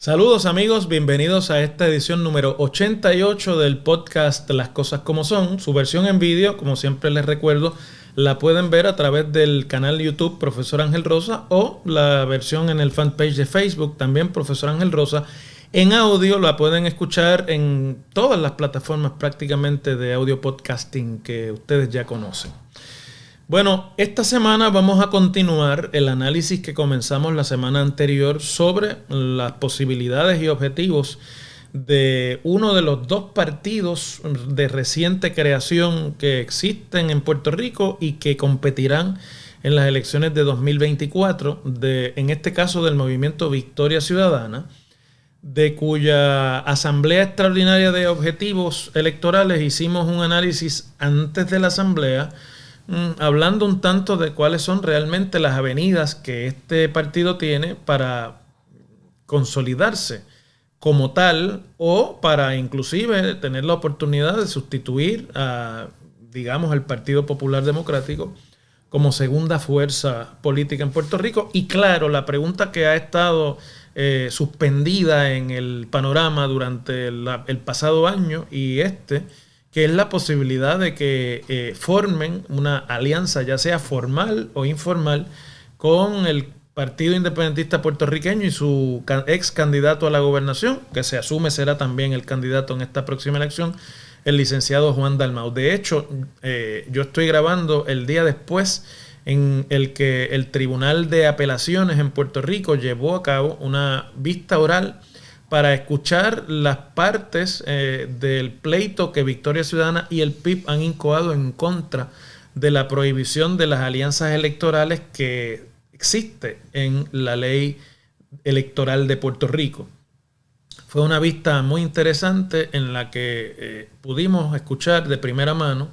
Saludos amigos, bienvenidos a esta edición número 88 del podcast Las Cosas Como Son. Su versión en vídeo, como siempre les recuerdo, la pueden ver a través del canal de YouTube Profesor Ángel Rosa o la versión en el fanpage de Facebook, también Profesor Ángel Rosa. En audio la pueden escuchar en todas las plataformas prácticamente de audio podcasting que ustedes ya conocen. Bueno, esta semana vamos a continuar el análisis que comenzamos la semana anterior sobre las posibilidades y objetivos de uno de los dos partidos de reciente creación que existen en Puerto Rico y que competirán en las elecciones de 2024, en este caso del movimiento Victoria Ciudadana, de cuya Asamblea Extraordinaria de Objetivos Electorales hicimos un análisis antes de la Asamblea, hablando un tanto de cuáles son realmente las avenidas que este partido tiene para consolidarse como tal o para inclusive tener la oportunidad de sustituir a, digamos, al Partido Popular Democrático como segunda fuerza política en Puerto Rico. Y claro, la pregunta que ha estado suspendida en el panorama durante el pasado año y que es la posibilidad de que formen una alianza, ya sea formal o informal, con el Partido Independentista Puertorriqueño y su ex candidato a la gobernación, que se asume será también el candidato en esta próxima elección, el licenciado Juan Dalmau. De hecho, yo estoy grabando el día después en el que el Tribunal de Apelaciones en Puerto Rico llevó a cabo una vista oral para escuchar las partes del pleito que Victoria Ciudadana y el PIB han incoado en contra de la prohibición de las alianzas electorales que existe en la ley electoral de Puerto Rico. Fue una vista muy interesante en la que pudimos escuchar de primera mano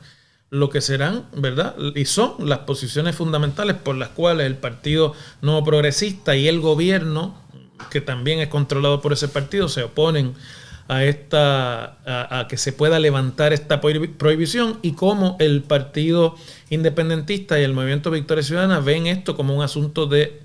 lo que serán, ¿verdad? Y son las posiciones fundamentales por las cuales el Partido Nuevo Progresista y el gobierno, que también es controlado por ese partido, se oponen a que se pueda levantar esta prohibición, y cómo el Partido Independentista y el Movimiento Victoria Ciudadana ven esto como un asunto de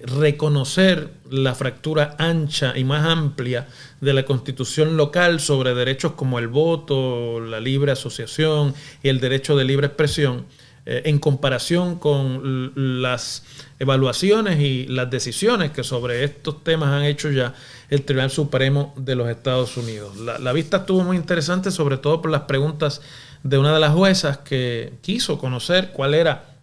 reconocer la fractura ancha y más amplia de la Constitución local sobre derechos como el voto, la libre asociación y el derecho de libre expresión, en comparación con las evaluaciones y las decisiones que sobre estos temas han hecho ya el Tribunal Supremo de los Estados Unidos. La vista estuvo muy interesante, sobre todo por las preguntas de una de las juezas que quiso conocer cuál era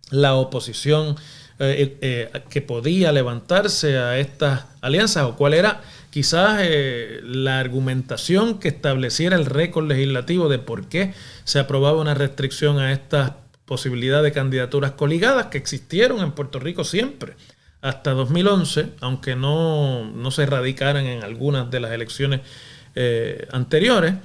la oposición que podía levantarse a estas alianzas, o cuál era quizás la argumentación que estableciera el récord legislativo de por qué se aprobaba una restricción a estas posibilidad de candidaturas coligadas que existieron en Puerto Rico siempre, hasta 2011, aunque no se radicaran en algunas de las elecciones anteriores.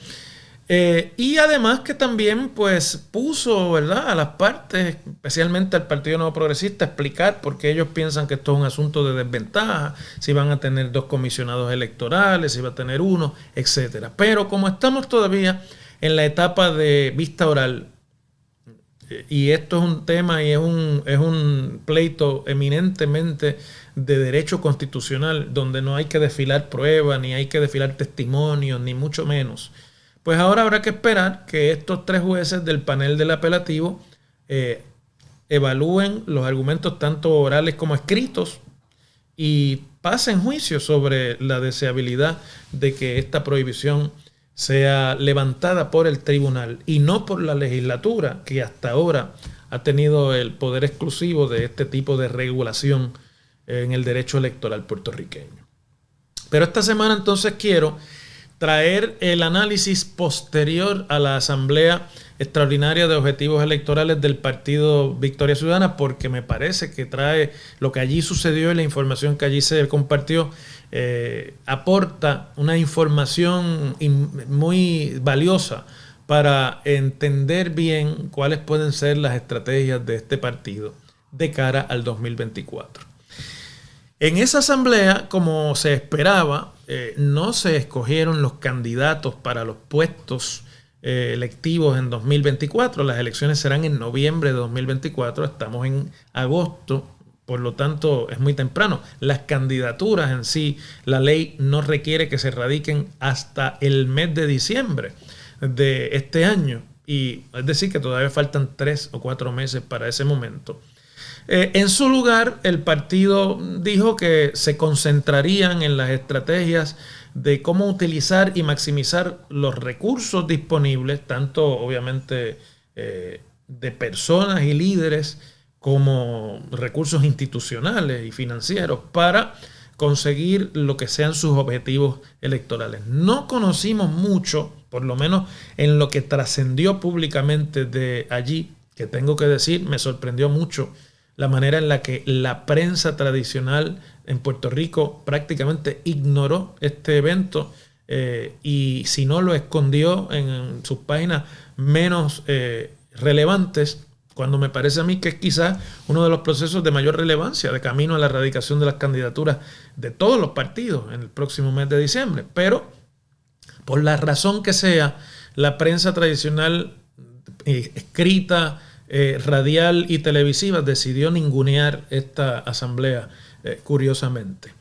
Y además que también pues puso, ¿verdad?, a las partes, especialmente al Partido Nuevo Progresista, a explicar por qué ellos piensan que esto es un asunto de desventaja, si van a tener 2 comisionados electorales, si va a tener 1, etcétera. Pero como estamos todavía en la etapa de vista oral, y esto es un tema y es un pleito eminentemente de derecho constitucional, donde no hay que desfilar pruebas, ni hay que desfilar testimonios, ni mucho menos, pues ahora habrá que esperar que estos 3 jueces del panel del apelativo evalúen los argumentos tanto orales como escritos y pasen juicio sobre la deseabilidad de que esta prohibición sea levantada por el tribunal y no por la legislatura, que hasta ahora ha tenido el poder exclusivo de este tipo de regulación en el derecho electoral puertorriqueño. Pero esta semana entonces quiero traer el análisis posterior a la Asamblea Extraordinaria de Objetivos Electorales del Partido Victoria Ciudadana, porque me parece que trae lo que allí sucedió y la información que allí se compartió, aporta una información muy valiosa para entender bien cuáles pueden ser las estrategias de este partido de cara al 2024. En esa asamblea, como se esperaba, no se escogieron los candidatos para los puestos electivos en 2024. Las elecciones serán en noviembre de 2024. Estamos en agosto, por lo tanto es muy temprano. Las candidaturas en sí, la ley no requiere que se radiquen hasta el mes de diciembre de este año. Y es decir, que todavía faltan 3 o 4 meses para ese momento. En su lugar, el partido dijo que se concentrarían en las estrategias de cómo utilizar y maximizar los recursos disponibles, tanto obviamente de personas y líderes como recursos institucionales y financieros, para conseguir lo que sean sus objetivos electorales. No conocimos mucho, por lo menos en lo que trascendió públicamente de allí, que tengo que decir, me sorprendió mucho la manera en la que la prensa tradicional en Puerto Rico prácticamente ignoró este evento y si no lo escondió en sus páginas menos relevantes, cuando me parece a mí que es quizás uno de los procesos de mayor relevancia de camino a la erradicación de las candidaturas de todos los partidos en el próximo mes de diciembre. Pero por la razón que sea, la prensa tradicional escrita, radial y televisiva decidió ningunear esta asamblea, curiosamente.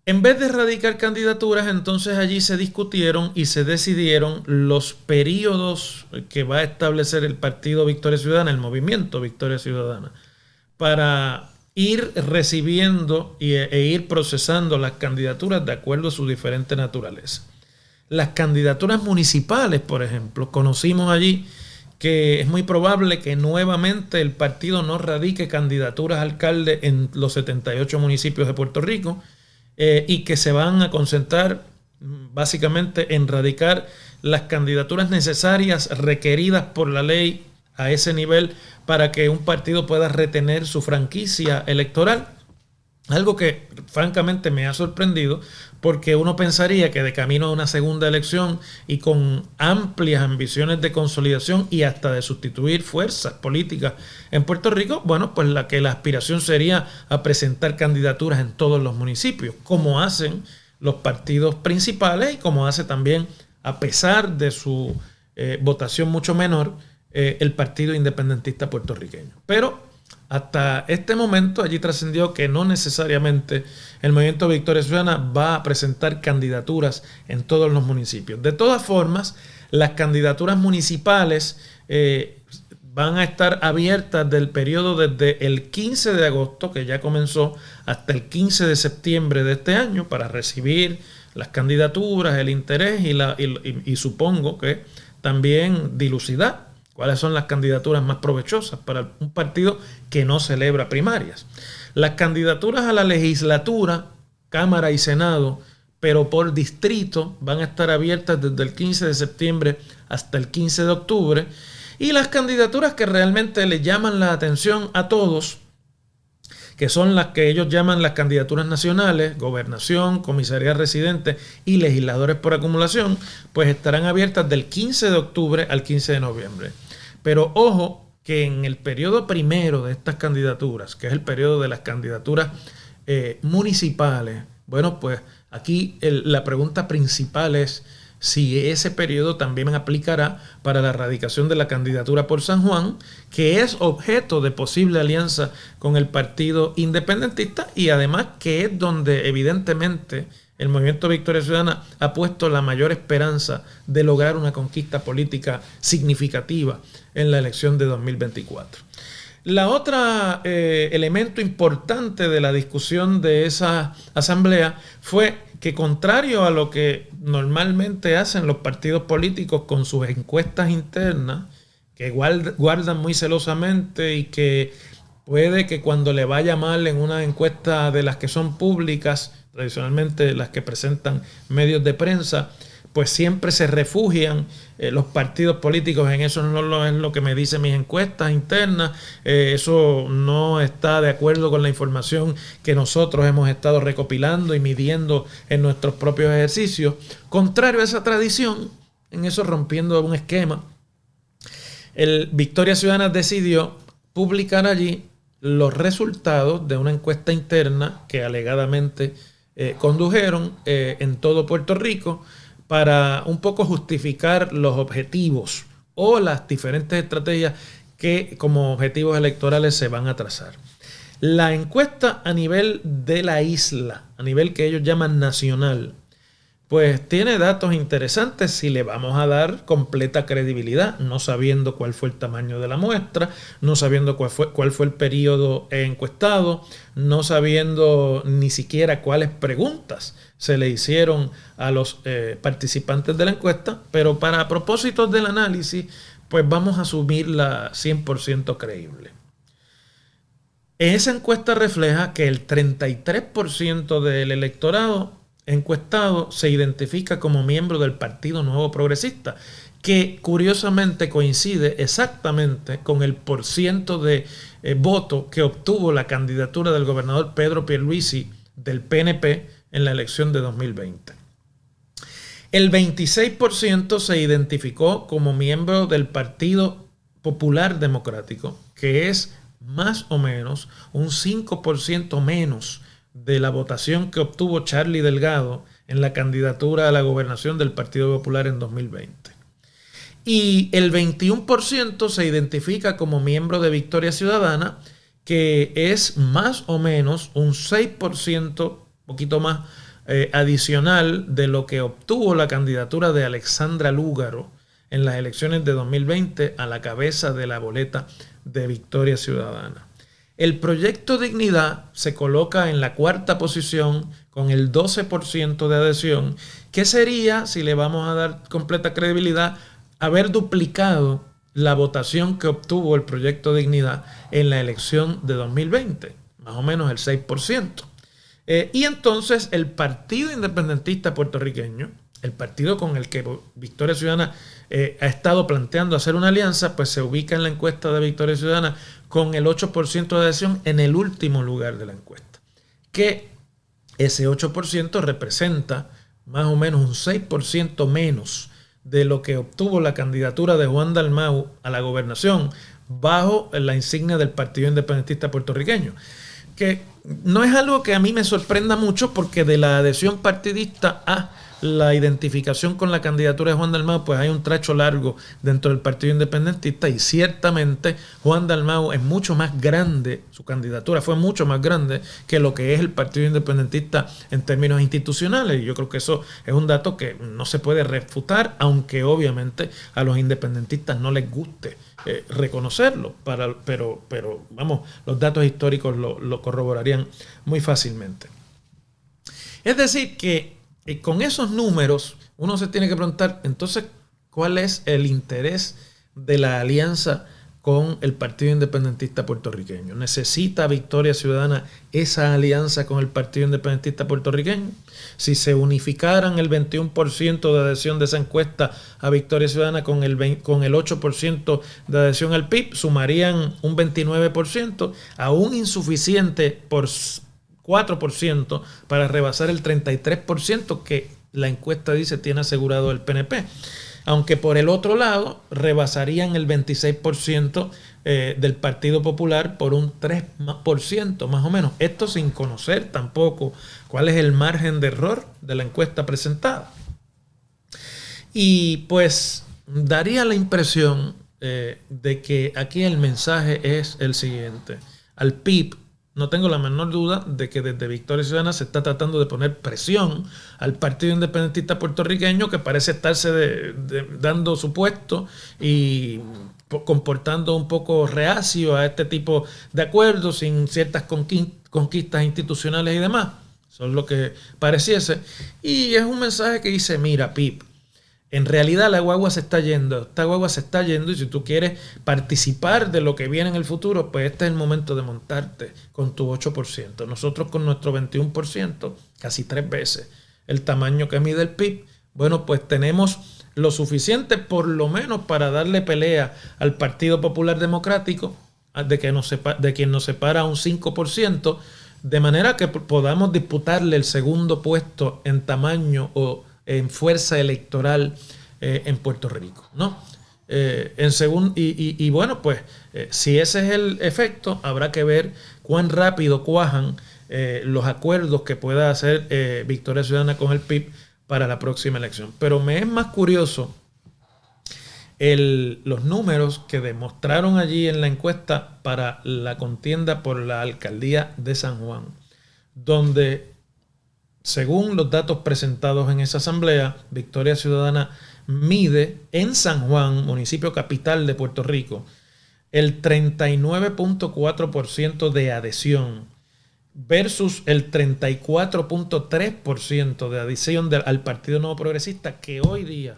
En vez de erradicar candidaturas, entonces allí se discutieron y se decidieron los periodos que va a establecer el Partido Victoria Ciudadana, el movimiento Victoria Ciudadana, para ir recibiendo e ir procesando las candidaturas de acuerdo a su diferente naturaleza. Las candidaturas municipales, por ejemplo, conocimos allí que es muy probable que nuevamente el partido no radique candidaturas a alcalde en los 78 municipios de Puerto Rico y que se van a concentrar básicamente en radicar las candidaturas necesarias requeridas por la ley a ese nivel para que un partido pueda retener su franquicia electoral. Algo que francamente me ha sorprendido, porque uno pensaría que de camino a una segunda elección y con amplias ambiciones de consolidación y hasta de sustituir fuerzas políticas en Puerto Rico, bueno, pues la aspiración sería a presentar candidaturas en todos los municipios, como hacen los partidos principales y como hace también, a pesar de su votación mucho menor, el Partido Independentista Puertorriqueño. Pero hasta este momento allí trascendió que no necesariamente el Movimiento Victoria Ciudadana va a presentar candidaturas en todos los municipios. De todas formas, las candidaturas municipales van a estar abiertas del periodo desde el 15 de agosto, que ya comenzó, hasta el 15 de septiembre de este año para recibir las candidaturas, el interés y supongo que también dilucidar cuáles son las candidaturas más provechosas para un partido que no celebra primarias. Las candidaturas a la legislatura, Cámara y Senado, pero por distrito, van a estar abiertas desde el 15 de septiembre hasta el 15 de octubre. Y las candidaturas que realmente le llaman la atención a todos, que son las que ellos llaman las candidaturas nacionales, gobernación, comisaría residente y legisladores por acumulación, pues estarán abiertas del 15 de octubre al 15 de noviembre. Pero ojo que en el periodo primero de estas candidaturas, que es el periodo de las candidaturas municipales, bueno, pues aquí la pregunta principal es si ese periodo también aplicará para la erradicación de la candidatura por San Juan, que es objeto de posible alianza con el Partido Independentista y además que es donde evidentemente el Movimiento Victoria Ciudadana ha puesto la mayor esperanza de lograr una conquista política significativa en la elección de 2024. La otra elemento importante de la discusión de esa asamblea fue que, contrario a lo que normalmente hacen los partidos políticos con sus encuestas internas, que guardan muy celosamente y que puede que cuando le vaya mal en una encuesta de las que son públicas, tradicionalmente las que presentan medios de prensa, pues siempre se refugian los partidos políticos en eso. No es lo que me dicen mis encuestas internas, eso no está de acuerdo con la información que nosotros hemos estado recopilando y midiendo en nuestros propios ejercicios. Contrario a esa tradición, en eso rompiendo un esquema, el Victoria Ciudadana decidió publicar allí los resultados de una encuesta interna que alegadamente condujeron en todo Puerto Rico para un poco justificar los objetivos o las diferentes estrategias que como objetivos electorales se van a trazar. La encuesta a nivel de la isla, a nivel que ellos llaman nacional, pues tiene datos interesantes si le vamos a dar completa credibilidad, no sabiendo cuál fue el tamaño de la muestra, no sabiendo cuál fue el periodo encuestado, no sabiendo ni siquiera cuáles preguntas se le hicieron a los participantes de la encuesta, pero para propósitos del análisis, pues vamos a asumirla 100% creíble. Esa encuesta refleja que el 33% del electorado encuestado se identifica como miembro del Partido Nuevo Progresista, que curiosamente coincide exactamente con el porciento de voto que obtuvo la candidatura del gobernador Pedro Pierluisi del PNP en la elección de 2020. El 26% se identificó como miembro del Partido Popular Democrático, que es más o menos un 5% menos de la votación que obtuvo Charlie Delgado en la candidatura a la gobernación del Partido Popular en 2020. Y el 21% se identifica como miembro de Victoria Ciudadana, que es más o menos un 6%, poquito más adicional de lo que obtuvo la candidatura de Alexandra Lúgaro en las elecciones de 2020 a la cabeza de la boleta de Victoria Ciudadana. El proyecto Dignidad se coloca en la cuarta posición con el 12% de adhesión, que sería, si le vamos a dar completa credibilidad, haber duplicado la votación que obtuvo el proyecto Dignidad en la elección de 2020, más o menos el 6%. Y entonces el Partido Independentista Puertorriqueño, el partido con el que Victoria Ciudadana ha estado planteando hacer una alianza, pues se ubica en la encuesta de Victoria Ciudadana con el 8% de adhesión en el último lugar de la encuesta. Que ese 8% representa más o menos un 6% menos de lo que obtuvo la candidatura de Juan Dalmau a la gobernación bajo la insignia del Partido Independentista Puertorriqueño. Que no es algo que a mí me sorprenda mucho, porque de la adhesión partidista a la identificación con la candidatura de Juan Dalmau, pues hay un trecho largo dentro del Partido Independentista, y ciertamente Juan Dalmau es mucho más grande, su candidatura fue mucho más grande que lo que es el Partido Independentista en términos institucionales, y yo creo que eso es un dato que no se puede refutar, aunque obviamente a los independentistas no les guste reconocerlo, pero vamos, los datos históricos lo corroborarían muy fácilmente. Es decir, que con esos números uno se tiene que preguntar, entonces, ¿cuál es el interés de la alianza con el Partido Independentista Puertorriqueño? ¿Necesita Victoria Ciudadana esa alianza con el Partido Independentista Puertorriqueño? Si se unificaran el 21% de adhesión de esa encuesta a Victoria Ciudadana con el 8% de adhesión al PIB, sumarían un 29%, aún insuficiente por 4% para rebasar el 33% que la encuesta dice tiene asegurado el PNP. Aunque por el otro lado rebasarían el 26% del Partido Popular por un 3% más o menos. Esto sin conocer tampoco cuál es el margen de error de la encuesta presentada. Y pues daría la impresión de que aquí el mensaje es el siguiente. Al PIB, no tengo la menor duda de que desde Victoria Ciudadana se está tratando de poner presión al Partido Independentista Puertorriqueño, que parece estarse dando su puesto y comportando un poco reacio a este tipo de acuerdos sin ciertas conquistas institucionales y demás. Eso es lo que pareciese. Y es un mensaje que dice, mira, PIB, en realidad la guagua se está yendo, esta guagua se está yendo, y si tú quieres participar de lo que viene en el futuro, pues este es el momento de montarte con tu 8%. Nosotros con nuestro 21%, casi 3 veces el tamaño que mide el PIB, bueno, pues tenemos lo suficiente por lo menos para darle pelea al Partido Popular Democrático, de quien nos separa un 5%, de manera que podamos disputarle el segundo puesto en tamaño o en fuerza electoral en Puerto Rico, ¿no? Bueno, pues si ese es el efecto, habrá que ver cuán rápido cuajan los acuerdos que pueda hacer Victoria Ciudadana con el PIB para la próxima elección. Pero me es más curioso los números que demostraron allí en la encuesta para la contienda por la alcaldía de San Juan, donde, según los datos presentados en esa asamblea, Victoria Ciudadana mide en San Juan, municipio capital de Puerto Rico, el 39.4% de adhesión versus el 34.3% de adhesión al Partido Nuevo Progresista, que hoy día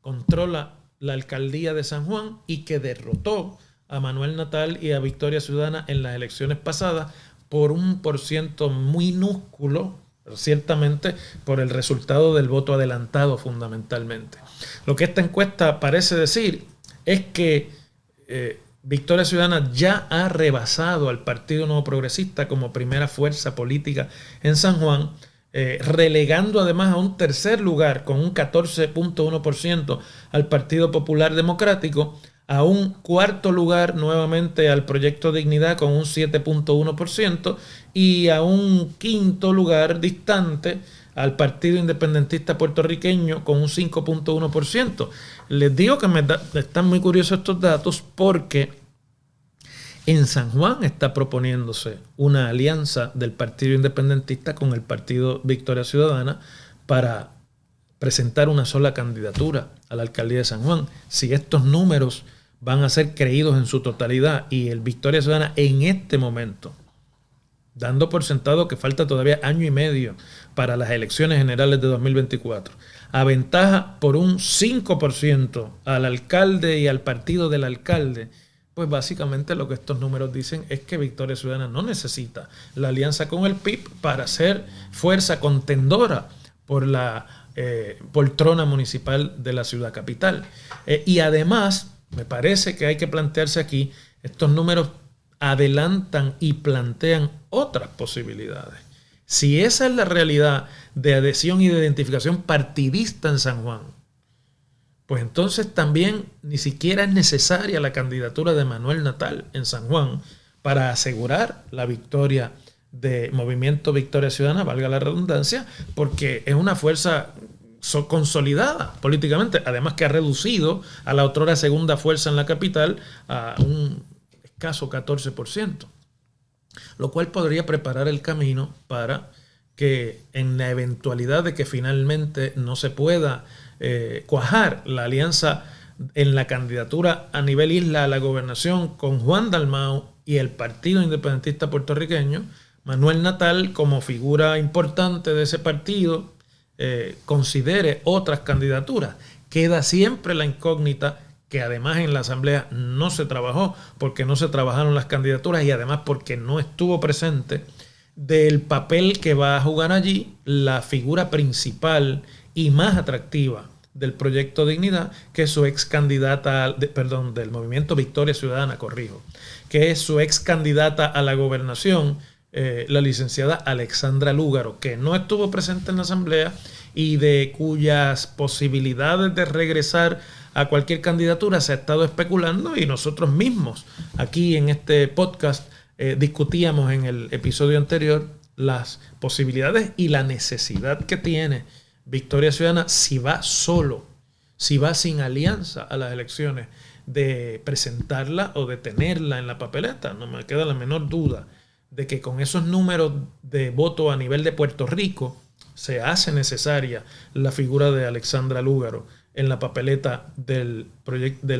controla la alcaldía de San Juan y que derrotó a Manuel Natal y a Victoria Ciudadana en las elecciones pasadas por un % muy minúsculo, ciertamente por el resultado del voto adelantado fundamentalmente. Lo que esta encuesta parece decir es que Victoria Ciudadana ya ha rebasado al Partido Nuevo Progresista como primera fuerza política en San Juan, relegando además a un tercer lugar con un 14.1% al Partido Popular Democrático, a un cuarto lugar nuevamente al Proyecto Dignidad con un 7.1% y a un quinto lugar distante al Partido Independentista Puertorriqueño con un 5.1%. Les digo que están muy curiosos estos datos porque en San Juan está proponiéndose una alianza del Partido Independentista con el Partido Victoria Ciudadana para presentar una sola candidatura a la alcaldía de San Juan. Si estos números van a ser creídos en su totalidad y el Victoria Ciudadana en este momento, dando por sentado que falta todavía año y medio para las elecciones generales de 2024, aventaja por un 5% al alcalde y al partido del alcalde, pues básicamente lo que estos números dicen es que Victoria Ciudadana no necesita la alianza con el PIB para ser fuerza contendora por la poltrona municipal de la ciudad capital. Y además, me parece que hay que plantearse aquí, estos números adelantan y plantean otras posibilidades. Si esa es la realidad de adhesión y de identificación partidista en San Juan, pues entonces también ni siquiera es necesaria la candidatura de Manuel Natal en San Juan para asegurar la victoria de Movimiento Victoria Ciudadana, valga la redundancia, porque es una fuerza consolidada políticamente, además que ha reducido a la otrora segunda fuerza en la capital a un escaso 14%, lo cual podría preparar el camino para que en la eventualidad de que finalmente no se pueda cuajar la alianza en la candidatura a nivel isla a la gobernación con Juan Dalmau y el Partido Independentista Puertorriqueño, Manuel Natal, como figura importante de ese partido, considere otras candidaturas. Queda siempre la incógnita, que además en la asamblea no se trabajó porque no se trabajaron las candidaturas y además porque no estuvo presente, del papel que va a jugar allí la figura principal y más atractiva del Proyecto Dignidad, que es su ex candidata, del Movimiento Victoria Ciudadana, que es su ex candidata a la gobernación, la licenciada Alexandra Lúgaro, que no estuvo presente en la asamblea y de cuyas posibilidades de regresar a cualquier candidatura se ha estado especulando, y nosotros mismos aquí en este podcast discutíamos en el episodio anterior las posibilidades y la necesidad que tiene Victoria Ciudadana, si va solo, si va sin alianza a las elecciones, de presentarla o de tenerla en la papeleta. No me queda la menor duda de que con esos números de voto a nivel de Puerto Rico se hace necesaria la figura de Alexandra Lúgaro en la papeleta del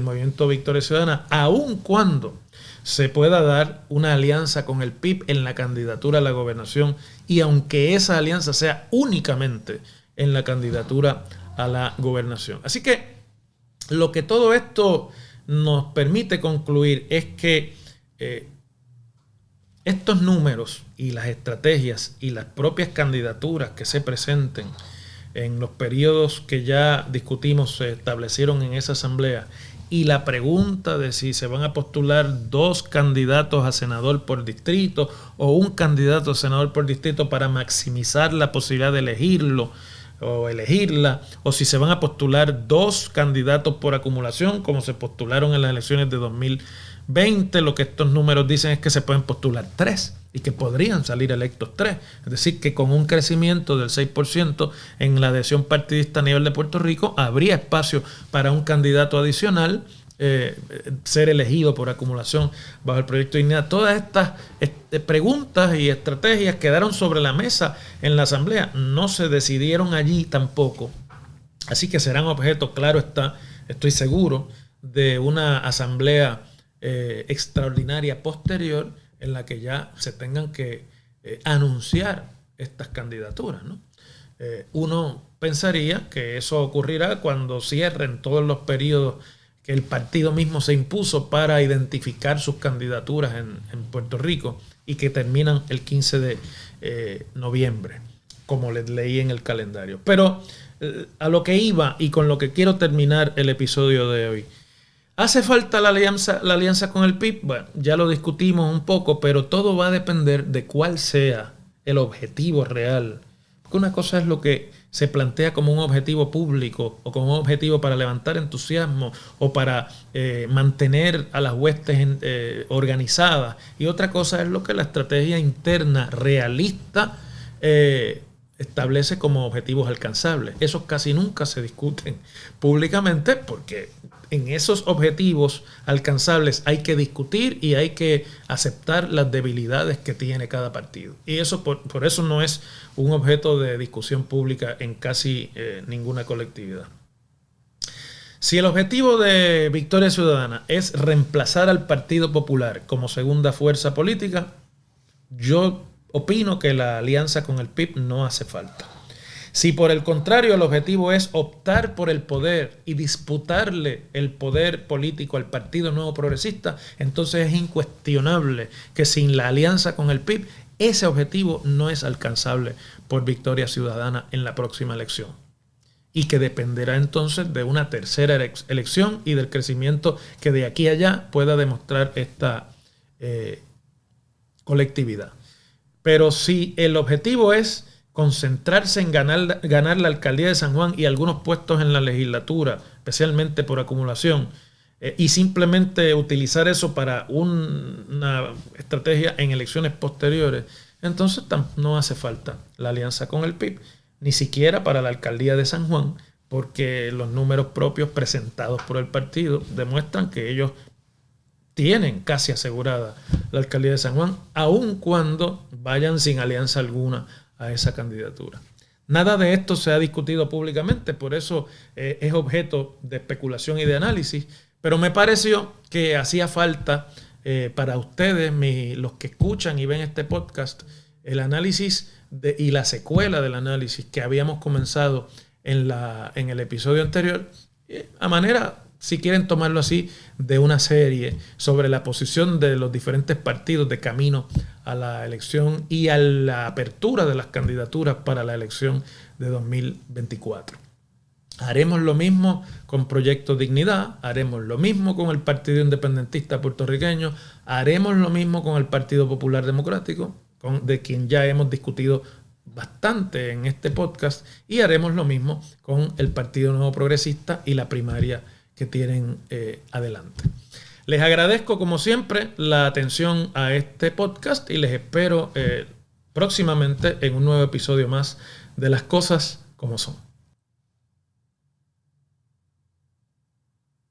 Movimiento Victoria Ciudadana, aun cuando se pueda dar una alianza con el PIB en la candidatura a la gobernación, y aunque esa alianza sea únicamente en la candidatura a la gobernación. Así que lo que todo esto nos permite concluir es que estos números y las estrategias y las propias candidaturas que se presenten en los periodos que ya discutimos se establecieron en esa asamblea, y la pregunta de si se van a postular 2 candidatos a senador por distrito o un candidato a senador por distrito para maximizar la posibilidad de elegirlo o elegirla, o si se van a postular 2 candidatos por acumulación como se postularon en las elecciones de 2020, lo que estos números dicen es que se pueden postular 3 y que podrían salir electos 3. Es decir, que con un crecimiento del 6% en la adhesión partidista a nivel de Puerto Rico, habría espacio para un candidato adicional ser elegido por acumulación bajo el proyecto de dignidad. Todas estas preguntas y estrategias quedaron sobre la mesa en la Asamblea. No se decidieron allí tampoco. Así que serán objeto, claro está, estoy seguro, de una asamblea extraordinaria posterior en la que ya se tengan que anunciar estas candidaturas, ¿no? Uno pensaría que eso ocurrirá cuando cierren todos los periodos que el partido mismo se impuso para identificar sus candidaturas en Puerto Rico y que terminan el 15 de noviembre, como les leí en el calendario. Pero a lo que iba y con lo que quiero terminar el episodio de hoy. ¿Hace falta la alianza con el PIB? Bueno, ya lo discutimos un poco, pero todo va a depender de cuál sea el objetivo real. Porque una cosa es lo que se plantea como un objetivo público o como un objetivo para levantar entusiasmo o para mantener a las huestes organizadas. Y otra cosa es lo que la estrategia interna realista establece como objetivos alcanzables. Esos casi nunca se discuten públicamente porque en esos objetivos alcanzables hay que discutir y hay que aceptar las debilidades que tiene cada partido. Y eso por eso no es un objeto de discusión pública en casi ninguna colectividad. Si el objetivo de Victoria Ciudadana es reemplazar al Partido Popular como segunda fuerza política, yo opino que la alianza con el PIB no hace falta. Si por el contrario el objetivo es optar por el poder y disputarle el poder político al Partido Nuevo Progresista, entonces es incuestionable que sin la alianza con el PIB ese objetivo no es alcanzable por Victoria Ciudadana en la próxima elección. Y que dependerá entonces de una tercera elección y del crecimiento que de aquí a allá pueda demostrar esta colectividad. Pero si el objetivo es concentrarse en ganar la alcaldía de San Juan y algunos puestos en la legislatura, especialmente por acumulación, y simplemente utilizar eso para una estrategia en elecciones posteriores, entonces no hace falta la alianza con el PIB, ni siquiera para la alcaldía de San Juan, porque los números propios presentados por el partido demuestran que ellos tienen casi asegurada la alcaldía de San Juan, aun cuando vayan sin alianza alguna a esa candidatura. Nada de esto se ha discutido públicamente, por eso es objeto de especulación y de análisis, pero me pareció que hacía falta para ustedes, los que escuchan y ven este podcast, el análisis y la secuela del análisis que habíamos comenzado en el episodio anterior, a manera, si quieren tomarlo así, de una serie sobre la posición de los diferentes partidos de camino a la elección y a la apertura de las candidaturas para la elección de 2024. Haremos lo mismo con Proyecto Dignidad, haremos lo mismo con el Partido Independentista Puertorriqueño, haremos lo mismo con el Partido Popular Democrático, de quien ya hemos discutido bastante en este podcast, y haremos lo mismo con el Partido Nuevo Progresista y la primaria que tienen adelante. Les agradezco como siempre la atención a este podcast y les espero próximamente en un nuevo episodio más de Las Cosas como Son.